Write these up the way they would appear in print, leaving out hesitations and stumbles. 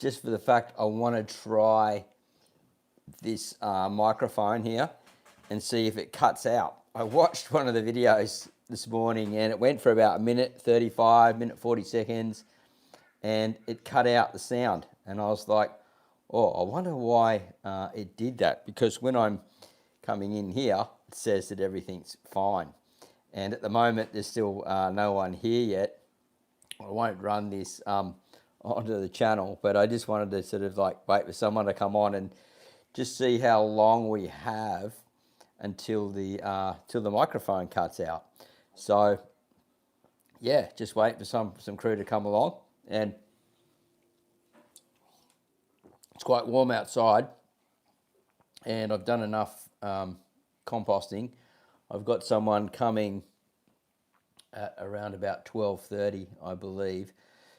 just for the fact I want to try this microphone here and see if it cuts out. I watched one of the videos this morning and it went for about a minute 35, minute 40 seconds, and it cut out the sound. And I was like, oh, I wonder why it did that, because when I'm coming in here, it says that everything's fine. And at the moment, there's still no one here yet. I won't run this onto the channel, but I just wanted to sort of like wait for someone to come on and just see how long we have until the microphone cuts out. So yeah, just wait for some crew to come along. And it's quite warm outside, and I've done enough composting. I've got someone coming at around about 12:30, I believe.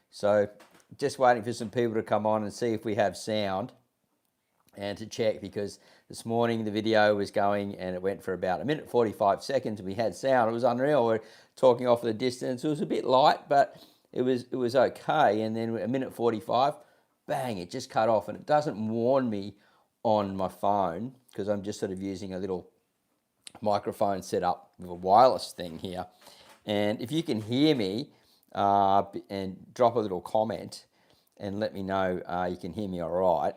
So just waiting for some people to come on and see if we have sound, and to check, because this morning the video was going and it went for about a minute 45 seconds and we had sound. It was unreal. We're talking off the distance. It was a bit light, but it was okay. And then a minute 45, bang, it just cut off. And it doesn't warn me on my phone because I'm just sort of using a little microphone set up with a wireless thing here. And if you can hear me and drop a little comment and let me know you can hear me all right.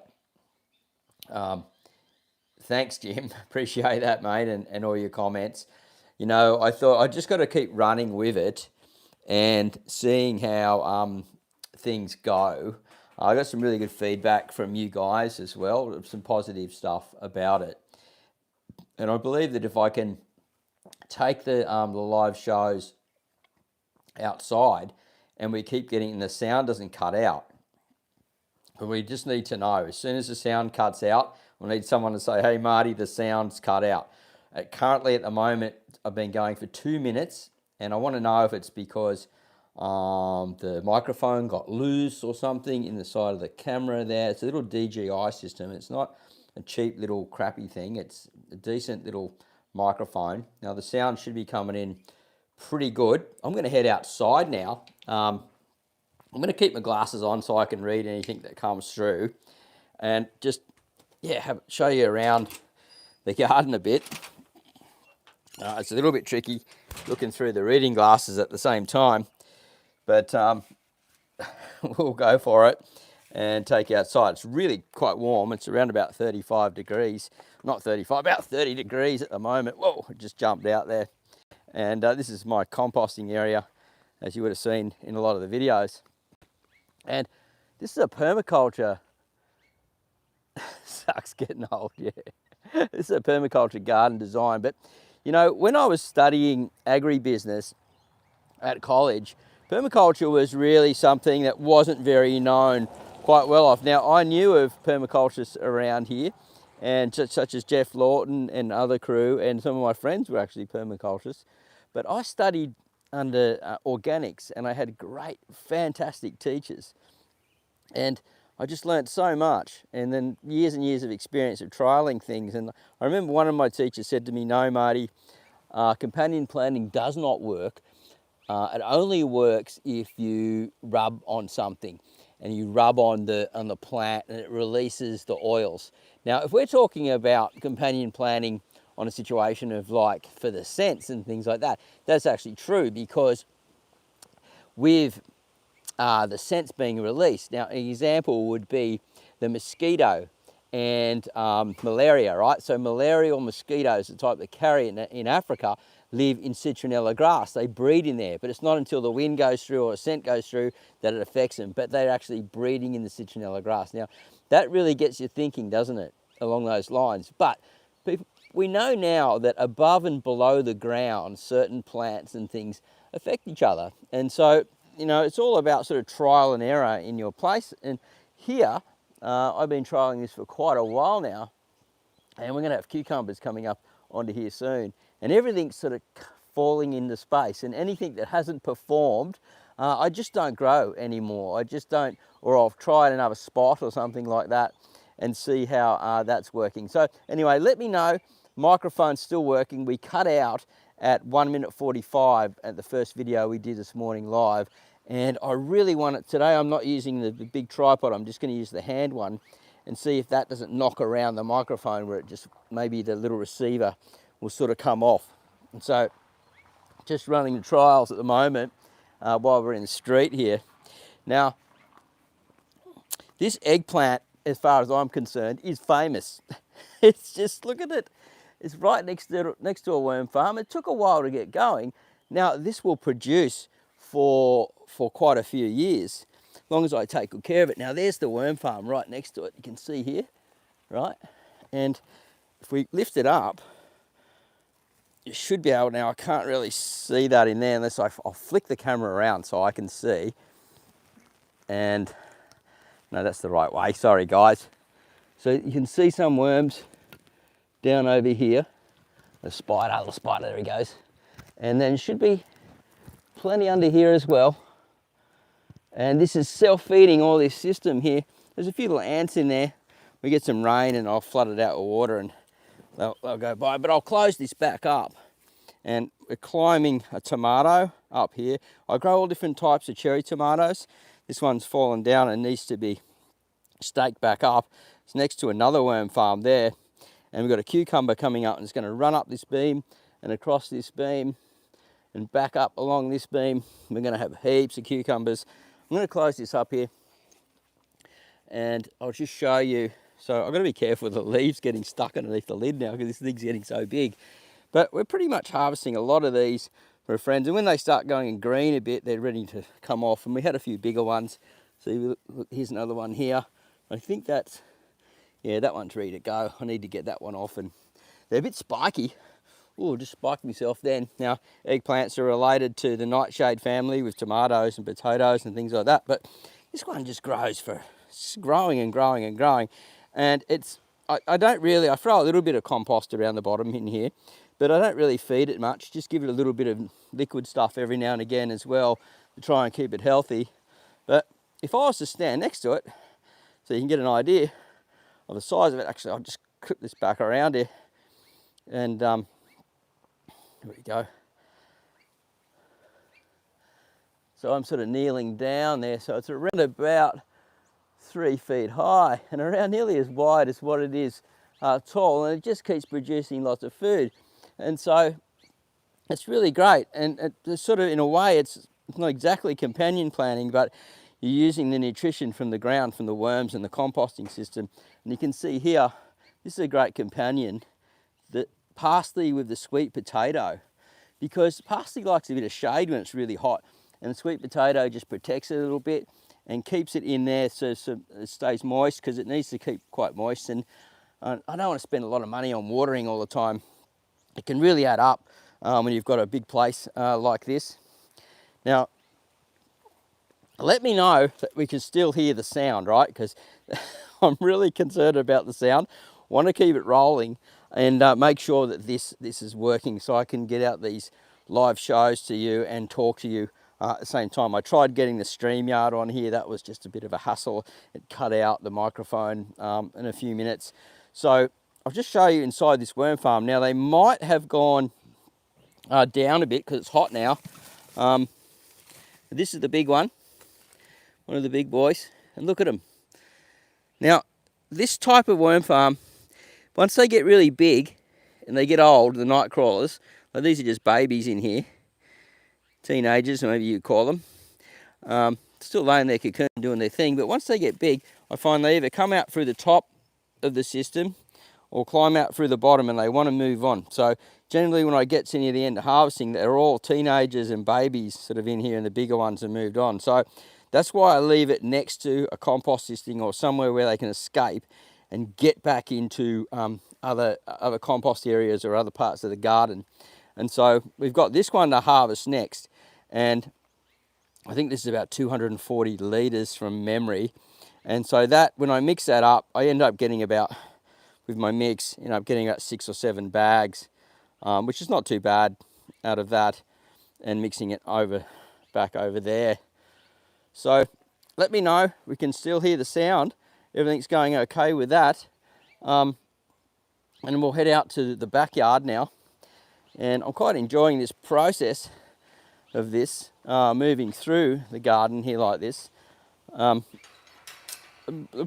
Thanks, Jim. Appreciate that, mate, and all your comments. You know, I thought I just got to keep running with it and seeing how things go. I got some really good feedback from you guys as well, some positive stuff about it. And I believe that if I can take the live shows outside and we keep getting, the sound doesn't cut out. But we just need to know, as soon as the sound cuts out, we'll need someone to say, hey, Marty, the sound's cut out. Currently, at the moment, I've been going for 2 minutes, and I want to know if it's because the microphone got loose or something in the side of the camera there. It's a little DJI system. It's not a cheap little crappy thing. It's a decent little microphone. Now, the sound should be coming in pretty good. I'm going to head outside now. I'm going to keep my glasses on so I can read anything that comes through, and just, yeah, show you around the garden a bit. It's a little bit tricky looking through the reading glasses at the same time, but we'll go for it and take you outside. It's really quite warm. It's around about 35 degrees. Not 35, about 30 degrees at the moment. Whoa, I just jumped out there. And this is my composting area, as you would have seen in a lot of the videos. And this is a permaculture, sucks getting old, yeah. This is a permaculture garden design. But, you know, when I was studying agribusiness at college, permaculture was really something that wasn't very known quite well off. Now, I knew of permaculturists around here, and such as Jeff Lawton and other crew, and some of my friends were actually permaculturists. But I studied under organics, and I had great, fantastic teachers. And I just learnt so much, and then years and years of experience of trialing things. And I remember one of my teachers said to me, no, Marty, companion planting does not work. It only works if you rub on something, and you rub on the plant and it releases the oils. Now, if we're talking about companion planting on a situation of like for the scents and things like that, that's actually true, because with the scents being released. Now, an example would be the mosquito and malaria, right? So malarial mosquitoes, the type that carry it in Africa, live in citronella grass. They breed in there, but it's not until the wind goes through or a scent goes through that it affects them, but they're actually breeding in the citronella grass. Now, that really gets you thinking, doesn't it, along those lines? But people, we know now that above and below the ground, certain plants and things affect each other. And so, you know, it's all about sort of trial and error in your place. And here, I've been trialing this for quite a while now, and we're going to have cucumbers coming up onto here soon. And everything's sort of falling into space, and anything that hasn't performed, I just don't grow anymore. I just don't, or I'll try another spot or something like that and see how that's working. So anyway, let me know. Microphone's still working. We cut out at 1 minute 45 at the first video we did this morning live, And I really want it today. I'm not using the big tripod, I'm just going to use the hand one and see if that doesn't knock around the microphone where it just, maybe the little receiver will sort of come off. And so just running the trials at the moment while we're in the street here. Now, this eggplant, as far as I'm concerned, is famous. It's just, look at it. It's right next to a worm farm. It took a while to get going. Now, this will produce for quite a few years, as long as I take good care of it. Now, there's the worm farm right next to it. You can see here, right? And if we lift it up, you should be able, now I can't really see that in there unless I'll flick the camera around so I can see. And no, that's the right way, sorry guys. So you can see some worms down over here. The spider, there he goes. And then should be plenty under here as well. And this is self-feeding, all this system here. There's a few little ants in there. We get some rain and I'll flood it out with water and they'll go by. But I'll close this back up. And we're climbing a tomato up here. I grow all different types of cherry tomatoes. This one's fallen down and needs to be staked back up. It's next to another worm farm there. And we've got a cucumber coming up and it's going to run up this beam and across this beam and back up along this beam. We're going to have heaps of cucumbers. I'm going to close this up here and I'll just show you. So I've got to be careful with the leaves getting stuck underneath the lid now because this thing's getting so big. But we're pretty much harvesting a lot of these for friends. And when they start going green a bit, they're ready to come off. And we had a few bigger ones. So look, here's another one here. I think that's, yeah, that one's ready to go. I need to get that one off. And they're a bit spiky. Oh, just spiked myself then. Now, eggplants are related to the nightshade family with tomatoes and potatoes and things like that. But this one just grows it's growing and growing and growing. And it's, I don't really, I throw a little bit of compost around the bottom in here. But I don't really feed it much, just give it a little bit of liquid stuff every now and again as well to try and keep it healthy. But if I was to stand next to it, so you can get an idea of the size of it, actually I'll just clip this back around here and here we go. So I'm sort of kneeling down there, so it's around about 3 feet high and around nearly as wide as what it is tall, and it just keeps producing lots of food. And so it's really great, and it's sort of, in a way, it's not exactly companion planting, but you're using the nutrition from the ground, from the worms and the composting system. And you can see here, this is a great companion, the parsley with the sweet potato, because parsley likes a bit of shade when it's really hot, and the sweet potato just protects it a little bit and keeps it in there so it stays moist, because it needs to keep quite moist. And I don't want to spend a lot of money on watering all the time. It can really add up when you've got a big place like this. Now, let me know that we can still hear the sound, right? Because I'm really concerned about the sound. Want to keep it rolling and make sure that this is working so I can get out these live shows to you and talk to you at the same time. I tried getting the StreamYard on here. That was just a bit of a hassle. It cut out the microphone in a few minutes. So I'll just show you inside this worm farm. Now, they might have gone down a bit because it's hot now. This is the big one of the big boys, and look at them. Now, this type of worm farm, once they get really big and they get old, the night crawlers, like these are just babies in here, teenagers, or maybe you call them, still laying their cocoon doing their thing, but once they get big, I find they either come out through the top of the system or climb out through the bottom, and they want to move on. So generally when I get to near the end of harvesting, they're all teenagers and babies sort of in here, and the bigger ones have moved on. So that's why I leave it next to a compost system or somewhere where they can escape and get back into other compost areas or other parts of the garden. And so we've got this one to harvest next, and I think this is about 240 litres from memory. And so that, when I mix that up, I end up getting about, with my mix, you know, I'm getting about 6 or 7 bags, which is not too bad out of that, and mixing it back over there. So let me know, we can still hear the sound, everything's going okay with that. And we'll head out to the backyard now, and I'm quite enjoying this process. of this moving through the garden here like this. The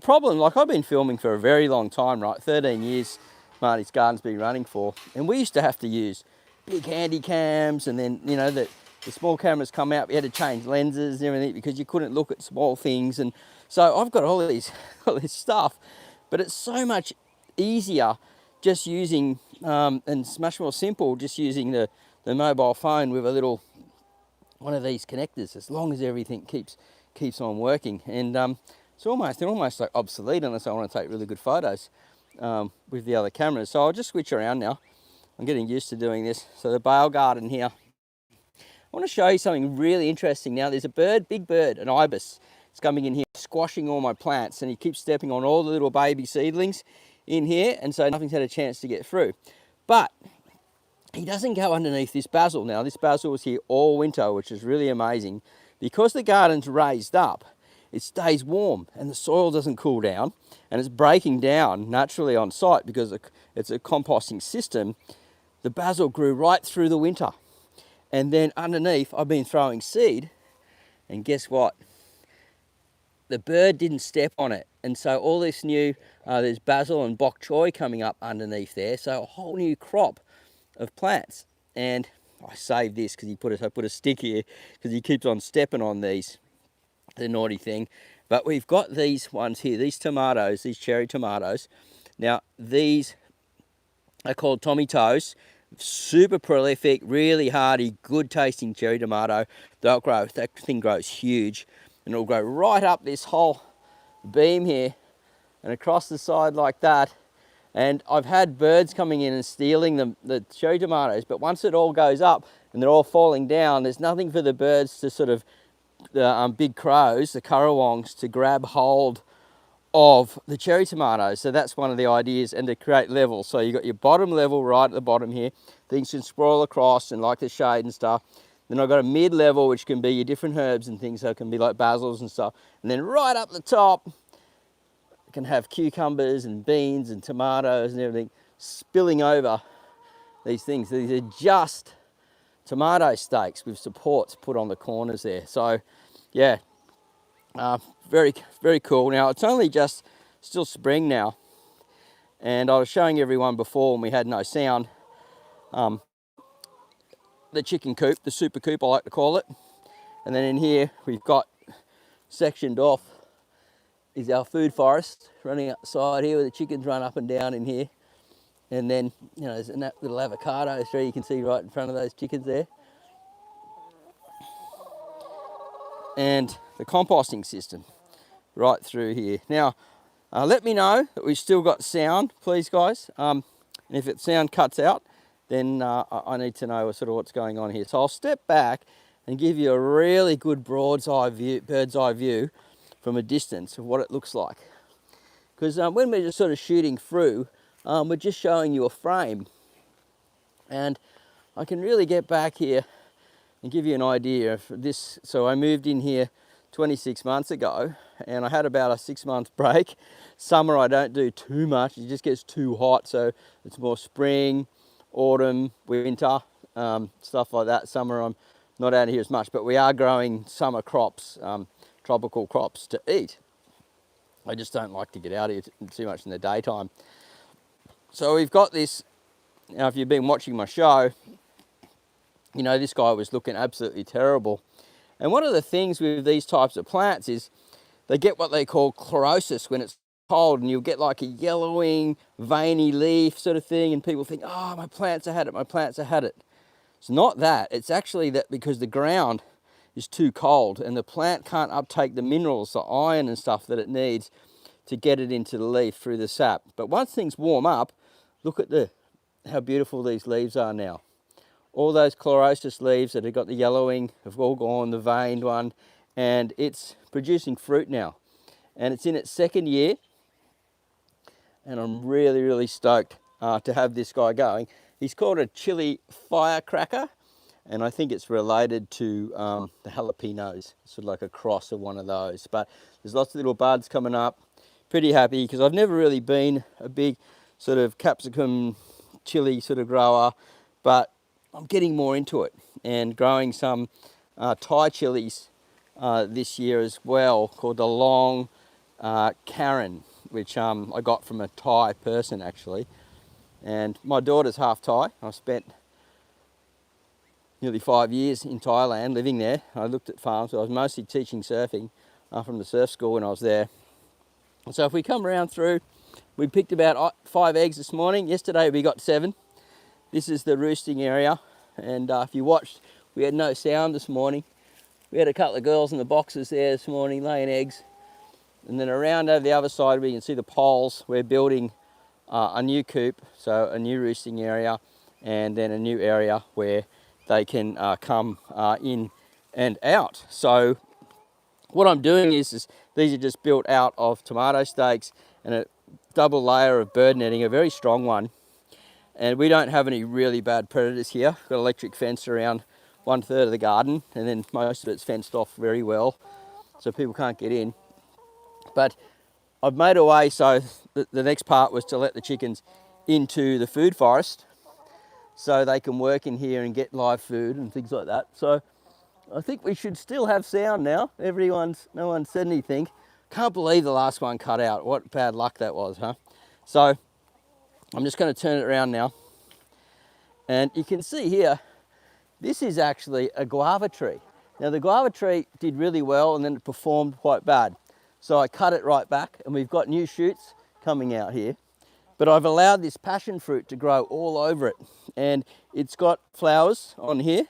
problem, like I've been filming for a very long time, right? 13 years Marty's Garden's been running for, and we used to have to use big handy cams, and then, you know, the small cameras come out, we had to change lenses and everything because you couldn't look at small things. And so I've got all these, all this stuff, but it's so much easier just using, and it's much more simple just using the mobile phone with a little one of these connectors, as long as everything keeps on working. And they're almost like obsolete unless I want to take really good photos with the other cameras. So I'll just switch around now. I'm getting used to doing this. So the bale garden here. I want to show you something really interesting now. There's a bird, big bird, an ibis. It's coming in here, squashing all my plants, and he keeps stepping on all the little baby seedlings in here, and so nothing's had a chance to get through. But he doesn't go underneath this basil. Now, this basil was here all winter, which is really amazing. Because the garden's raised up, it stays warm and the soil doesn't cool down, and it's breaking down naturally on site because it's a composting system. The basil grew right through the winter. And then underneath, I've been throwing seed, and guess what? The bird didn't step on it. And so all this new, there's basil and bok choy coming up underneath there. So a whole new crop of plants. And I saved this because I put a stick here because he keeps on stepping on these, the naughty thing. But we've got these ones here, these tomatoes, these cherry tomatoes. Now these are called Tommy Toes. Super prolific, really hardy, good tasting cherry tomato. They'll grow, that thing grows huge, and it'll grow right up this whole beam here and across the side like that. And I've had birds coming in and stealing the cherry tomatoes, but once it all goes up and they're all falling down, there's nothing for the birds to sort of, the big crows, the currawongs, to grab hold of the cherry tomatoes. So that's one of the ideas, and to create levels. So you've got your bottom level right at the bottom here. Things can sprawl across and like the shade and stuff. Then I've got a mid level, which can be your different herbs and things. So it can be like basils and stuff. And then right up the top, it can have cucumbers and beans and tomatoes and everything spilling over these things. These are just tomato stakes with supports put on the corners there. So yeah, very, very cool. Now it's only just still spring now, and I was showing everyone before when we had no sound, the chicken coop, the super coop I like to call it. And then in here we've got sectioned off is our food forest running outside here, where the chickens run up and down in here. And then, you know, there's a little avocado tree you can see right in front of those chickens there. And the composting system right through here. Now, let me know that we've still got sound, please, guys. And if it sound cuts out, then I need to know sort of what's going on here. So I'll step back and give you a really good bird's eye view from a distance of what it looks like. Because when we're just sort of shooting through, we're just showing you a frame. And I can really get back here and give you an idea of this. So I moved in here 26 months ago, and I had about a 6-month break. Summer I don't do too much, it just gets too hot, so it's more spring, autumn, winter, stuff like that. Summer I'm not out here as much, but we are growing summer crops, tropical crops to eat. I just don't like to get out here too much in the daytime. So we've got this. Now if you've been watching my show, you know this guy was looking absolutely terrible. And one of the things with these types of plants is they get what they call chlorosis when it's cold, and you'll get like a yellowing, veiny leaf sort of thing, and people think, oh, my plants have had it, my plants have had it. It's not that. It's actually that because the ground is too cold and the plant can't uptake the minerals, the iron and stuff that it needs to get it into the leaf through the sap. But once things warm up, look at how beautiful these leaves are now. All those chlorosis leaves that have got the yellowing have all gone, the veined one, and it's producing fruit now. And it's in its 2nd year, and I'm really, really stoked to have this guy going. He's called a chili firecracker, and I think it's related to the jalapenos, sort of like a cross of one of those. But there's lots of little buds coming up. Pretty happy because I've never really been a big sort of capsicum chili sort of grower, but I'm getting more into it and growing some Thai chilies this year as well, called the Long Karen, which I got from a Thai person actually. And my daughter's half Thai. I spent nearly 5 years in Thailand living there. I looked at farms. I was mostly teaching surfing from the surf school when I was there. So if we come around through, we picked about 5 eggs this morning. Yesterday we got 7. This is the roosting area. And if you watched, we had no sound this morning. We had a couple of girls in the boxes there this morning laying eggs. And then around over the other side we can see the poles. We're building a new coop, so a new roosting area, and then a new area where they can come in and out. So what I'm doing is these are just built out of tomato stakes and a double layer of bird netting, a very strong one. And we don't have any really bad predators here. We've got an electric fence around 1/3 of the garden, and then most of it's fenced off very well, so people can't get in. But I've made a way so the next part was to let the chickens into the food forest so they can work in here and get live food and things like that. So I think we should still have sound now. No one said anything. Can't believe the last one cut out. What bad luck that was, huh? So I'm just going to turn it around now. And you can see here, this is actually a guava tree. Now the guava tree did really well and then it performed quite bad. So I cut it right back and we've got new shoots coming out here. But I've allowed this passion fruit to grow all over it. And it's got flowers on here,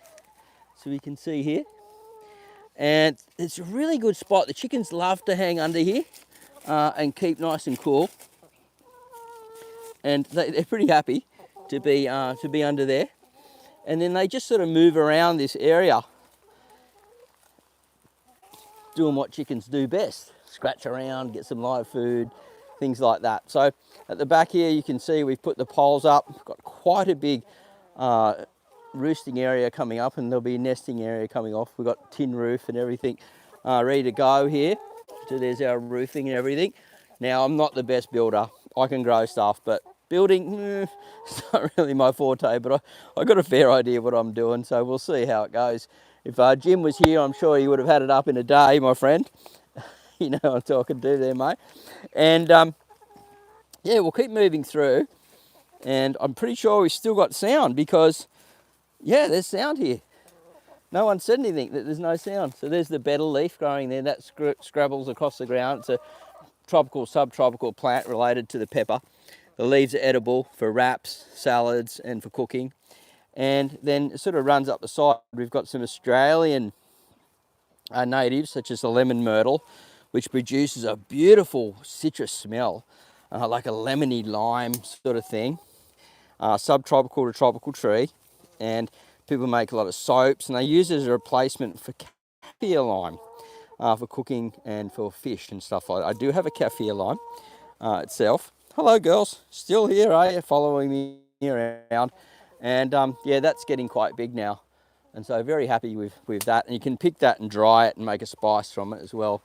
so you can see here. And it's a really good spot. The chickens love to hang under here and keep nice and cool. And they're pretty happy to be under there. And then they just sort of move around this area, doing what chickens do best. Scratch around, get some live food, things like that. So at the back here you can see we've put the poles up. We've got quite a big roosting area coming up, and there'll be a nesting area coming off. We've got tin roof and everything ready to go here. So there's our roofing and everything. Now I'm not the best builder. I can grow stuff, but building, it's not really my forte, but I got a fair idea what I'm doing, so we'll see how it goes. If Jim was here, I'm sure he would have had it up in a day, my friend. You know what I'm talking to there, mate. And yeah, we'll keep moving through. And I'm pretty sure we've still got sound because, yeah, there's sound here. No one said anything that there's no sound. So there's the betel leaf growing there. That scrabbles across the ground. It's a tropical, subtropical plant related to the pepper. The leaves are edible for wraps, salads, and for cooking. And then it sort of runs up the side. We've got some Australian natives, such as the lemon myrtle, which produces a beautiful citrus smell, like a lemony lime sort of thing. Subtropical to tropical tree, and people make a lot of soaps, and they use it as a replacement for kaffir lime for cooking and for fish and stuff like that. I do have a kaffir lime itself. Hello girls, still here, are you? Following me around. And yeah, that's getting quite big now. And so very happy with that. And you can pick that and dry it and make a spice from it as well.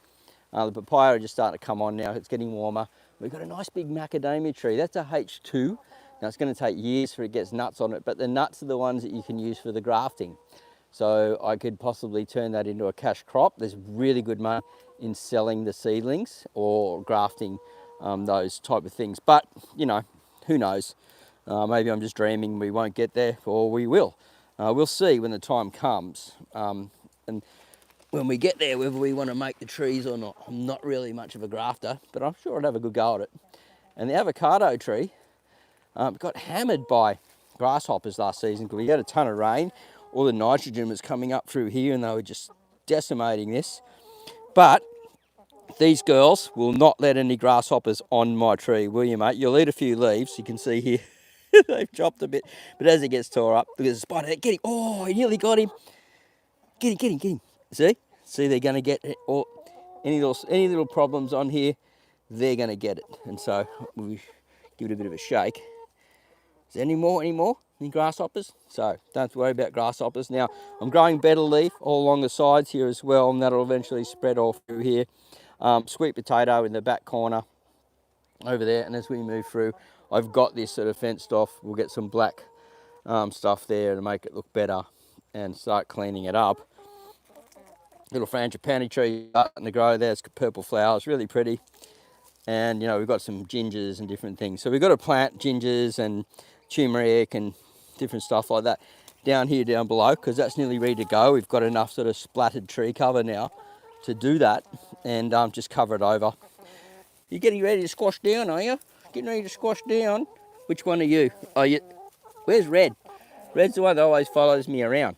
The papaya are just starting to come on now. It's getting warmer. We've got a nice big macadamia tree. That's a H2. Now it's going to take years for it gets nuts on it, but the nuts are the ones that you can use for the grafting. So I could possibly turn that into a cash crop. There's really good money in selling the seedlings or grafting those type of things. But, you know, who knows? Maybe I'm just dreaming we won't get there, or we will. We'll see when the time comes. And when we get there, whether we want to make the trees or not. I'm not really much of a grafter, but I'm sure I'd have a good go at it. And the avocado tree got hammered by grasshoppers last season because we had a ton of rain. All the nitrogen was coming up through here and they were just decimating this. But these girls will not let any grasshoppers on my tree, will you, mate? You'll eat a few leaves. You can see here they've chopped a bit, but as it gets tore up, look at the spider. Get him! Oh, he nearly got him. Get him! Get him! Get him! See, they're going to get it. Or any little problems on here, they're going to get it. And so we give it a bit of a shake. Is there any more? Any grasshoppers? So don't worry about grasshoppers. Now I'm growing betel leaf all along the sides here as well, and that'll eventually spread all through here. Sweet potato in the back corner over there, and as we move through, I've got this sort of fenced off. We'll get some black stuff there to make it look better and start cleaning it up. little frangipani tree starting to grow there. It's got purple flowers, really pretty. And, you know, we've got some gingers and different things. So we've got to plant gingers and turmeric and different stuff like that down here, down below, because that's nearly ready to go. We've got enough sort of splattered tree cover now to do that, and just cover it over. You're getting ready to squash down, are you? Getting ready to squash down? Which one are you? Are you? Where's Red? Red's the one that always follows me around.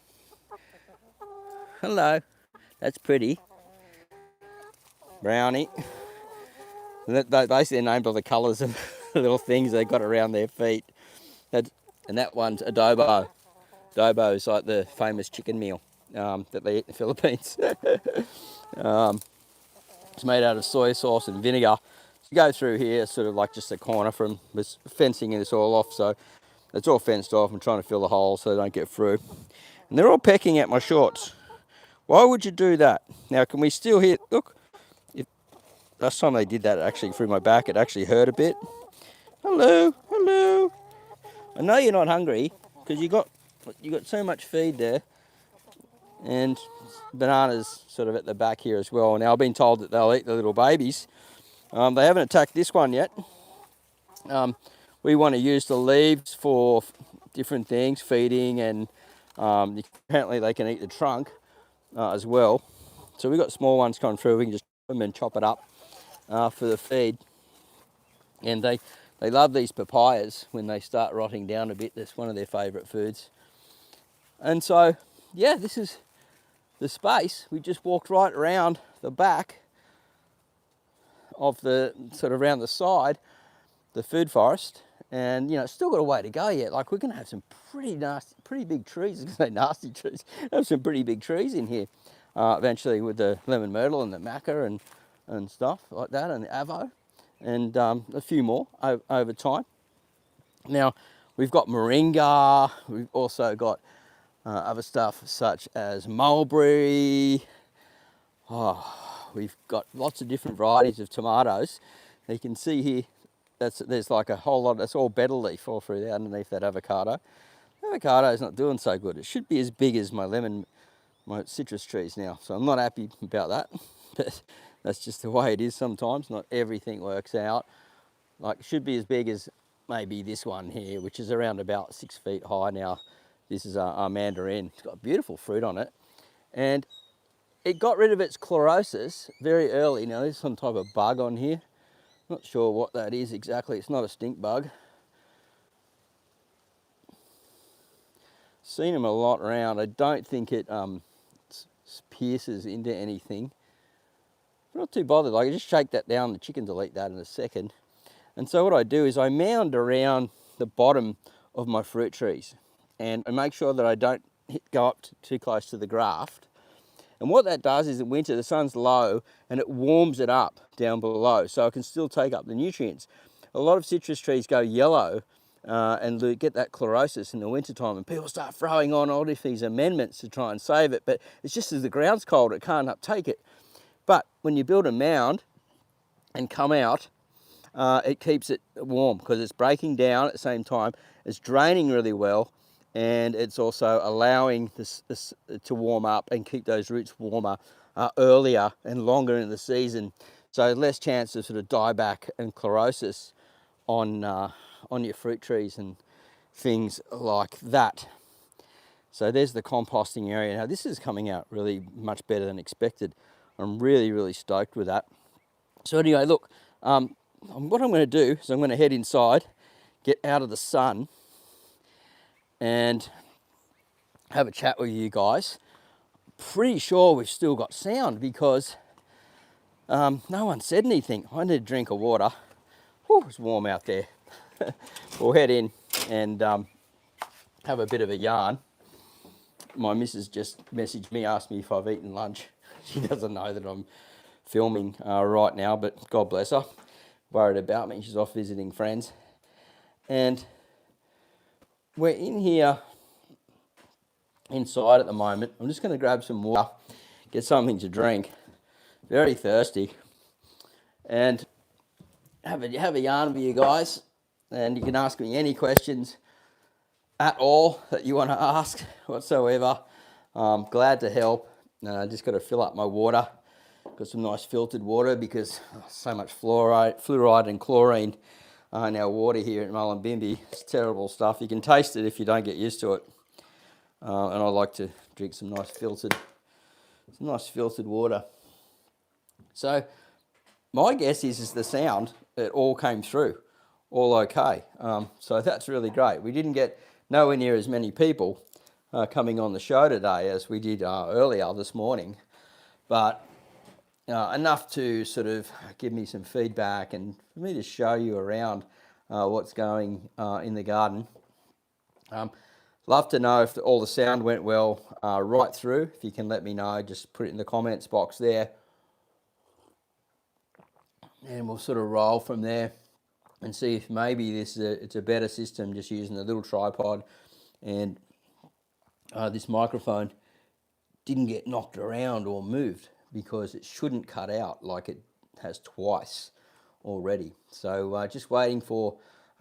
Hello. That's pretty. Brownie. They're basically named by the colours of the little things they got around their feet. And that one's adobo. Adobo is like the famous chicken meal that they eat in the Philippines. It's made out of soy sauce and vinegar. So you go through here, sort of like just a corner from this fencing this all off, so it's all fenced off. I'm trying to fill the holes so they don't get through. And they're all pecking at my shorts. Why would you do that? Now, can we still hear? Look, last time they did that actually through my back, it actually hurt a bit. Hello, hello. I know you're not hungry because you got so much feed there, and bananas sort of at the back here as well. Now I've been told that they'll eat the little babies. They haven't attacked this one yet. We want to use the leaves for different things, feeding, and apparently they can eat the trunk as well. So we've got small ones coming through. We can just put them and chop it up for the feed. And they love these papayas when they start rotting down a bit. That's one of their favourite foods. And so, yeah, this is the space. We just walked right around the back of the, sort of around the side, the food forest. And, you know, it's still got a way to go yet. Like, we're going to have some pretty nasty, pretty big trees. I was going to say nasty trees. Have some pretty big trees in here eventually with the lemon myrtle and the maca and stuff like that, and the avo, and a few more over time. Now, we've got moringa. We've also got other stuff such as mulberry. We've got lots of different varieties of tomatoes. You can see here, there's like a whole lot. That's all betel leaf all through there underneath that avocado. Avocado is not doing so good. It should be as big as my citrus trees now, so I'm not happy about that. But that's just the way it is sometimes. Not everything works out. Like, it should be as big as maybe this one here, which is around about 6 feet high now. This is our mandarin. It's got beautiful fruit on it, and it got rid of its chlorosis very early. Now there's some type of bug on here. Not sure what that is exactly. It's not a stink bug. Seen them a lot around. I don't think it pierces into anything. I'm not too bothered. I can just shake that down. The chickens will eat that in a second. And so what I do is I mound around the bottom of my fruit trees, and I make sure that I don't go up too close to the graft. And what that does is in winter, the sun's low and it warms it up down below, so it can still take up the nutrients. A lot of citrus trees go yellow and get that chlorosis in the wintertime, and people start throwing on all of these amendments to try and save it, but it's just as the ground's cold, it can't uptake it. But when you build a mound and come out, it keeps it warm because it's breaking down at the same time, it's draining really well, and it's also allowing this to warm up and keep those roots warmer earlier and longer in the season, so less chance of sort of dieback and chlorosis on your fruit trees and things like that. So there's the composting area. Now this is coming out really much better than expected. I'm really, really stoked with that. So anyway, look, what I'm going to do is I'm going to head inside, get out of the sun, and have a chat with you guys. Pretty sure we've still got sound because no one said anything. I need a drink of water. Whew, it's warm out there. We'll head in and have a bit of a yarn. My missus just messaged me, asked me if I've eaten lunch. She doesn't know that I'm filming right now, but God bless her. Worried about me. She's off visiting friends. And we're in here inside at the moment. I'm just going to grab some water, get something to drink. Very thirsty. And have a yarn with you guys. And you can ask me any questions at all that you want to ask whatsoever. Glad to help. Just got to fill up my water. Got some nice filtered water because so much fluoride and chlorine in our water here at Mullumbimby. It's terrible stuff. You can taste it if you don't get used to it. And I like to drink some nice filtered water. So my guess is the sound, it all came through, all okay. So that's really great. We didn't get nowhere near as many people coming on the show today as we did earlier this morning, but enough to sort of give me some feedback and for me to show you around what's going in the garden. Love to know if all the sound went well right through. If you can let me know, just put it in the comments box there. And we'll sort of roll from there and see if maybe it's a better system just using a little tripod and this microphone didn't get knocked around or moved because it shouldn't cut out like it has twice already. So just waiting for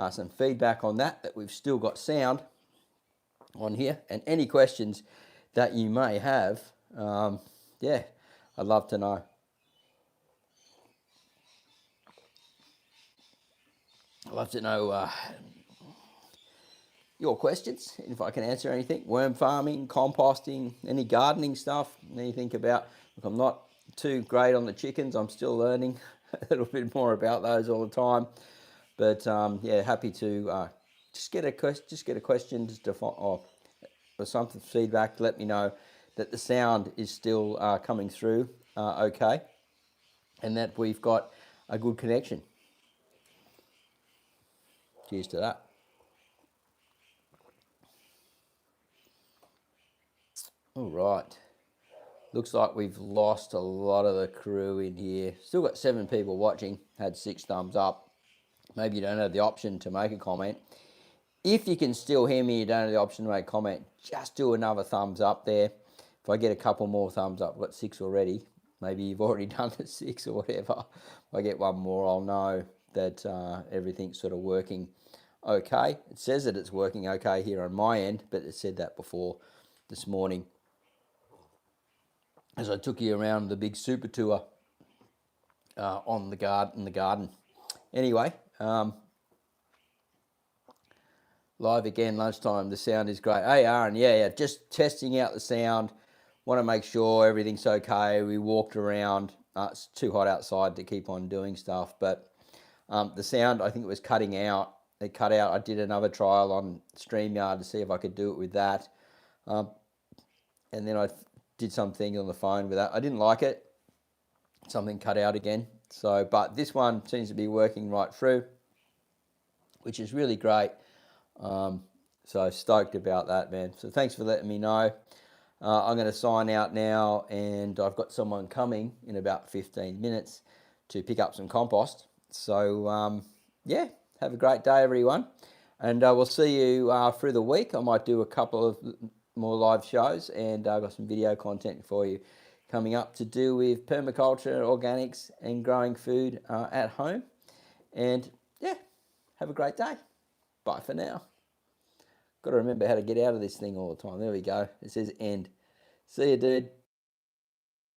some feedback on that we've still got sound on here, and any questions that you may have, yeah, I'd love to know. I'd love to know your questions, if I can answer anything. Worm farming, composting, any gardening stuff, anything about. Look, I'm not too great on the chickens. I'm still learning a little bit more about those all the time. But yeah, happy to just get a question just to or something feedback to let me know that the sound is still coming through okay, and that we've got a good connection. Cheers to that. All right. Looks like we've lost a lot of the crew in here. Still got 7 people watching, had 6 thumbs up. Maybe you don't have the option to make a comment. If you can still hear me, you don't have the option to make a comment, just do another thumbs up there. If I get a couple more thumbs up, I've got 6 already. Maybe you've already done the 6 or whatever. If I get one more, I'll know that everything's sort of working okay. It says that it's working okay here on my end, but it said that before this morning as I took you around the big super tour in the garden. Anyway, live again, lunchtime. The sound is great. Hey, Aaron, yeah, just testing out the sound. Want to make sure everything's okay. We walked around. It's too hot outside to keep on doing stuff, but the sound, I think it was cutting out. It cut out. I did another trial on StreamYard to see if I could do it with that. And then I did something on the phone with that. I didn't like it. Something cut out again. So, but this one seems to be working right through, which is really great. So stoked about that, man. So thanks for letting me know. I'm going to sign out now, and I've got someone coming in about 15 minutes to pick up some compost. So, yeah, have a great day, everyone. And we'll see you through the week. I might do a couple of more live shows, and I've got some video content for you coming up to do with permaculture, organics, and growing food at home. And yeah, have a great day. Bye for now. Got to remember how to get out of this thing all the time. There we go. It says end. See you, dude.